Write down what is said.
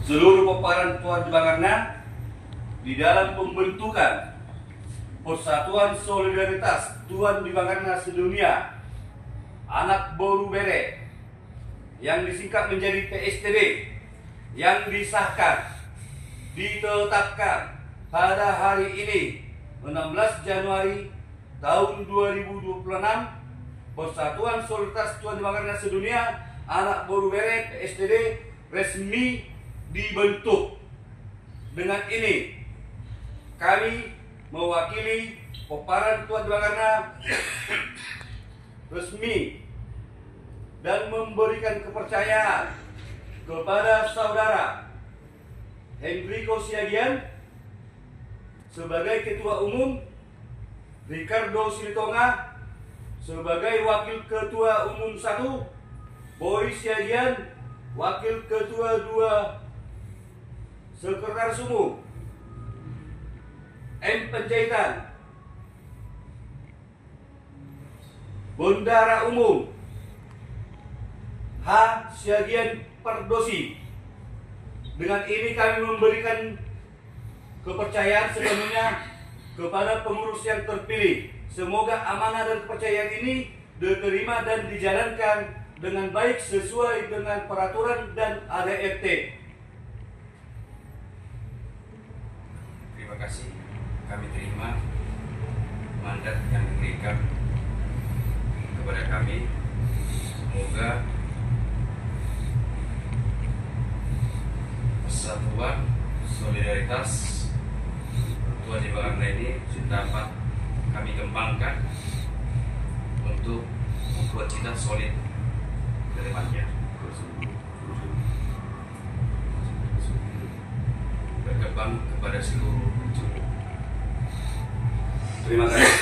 seluruh peperangan Tuhan Dibangarna di dalam pembentukan Persatuan Solidaritas Tuhan Dibangarna Sedunia Anak Boru Bere yang disingkat menjadi PSTB, yang disahkan, ditetapkan pada hari ini 16 Januari tahun 2026, Persatuan Solidaritas Tuhan Dibangarna Sedunia Anak Boru Bere PSTB resmi dibentuk. Dengan ini kami mewakili peperangan Tuhan Dibangarna resmi dan memberikan kepercayaan kepada saudara Henrico Siagian sebagai Ketua Umum, Ricardo Silitonga sebagai Wakil Ketua Umum 1, Boy Siagian Wakil Ketua 2, Sekretaris Umum, M. Penjahitan Bendara Umum, H. Siagian Perdosi. Dengan ini kami memberikan kepercayaan sepenuhnya kepada pengurus yang terpilih. Semoga amanah dan kepercayaan ini diterima dan dijalankan dengan baik sesuai dengan peraturan dan ADRT. Terima kasih. Kami terima mandat yang diberikan kepada kami. Semoga Persatuan Solidaritas Tuhan Dibangarna ini dapat kami kembangkan untuk membuat kita solid ke depannya, berkembang kepada seluruh penjuru. Terima kasih.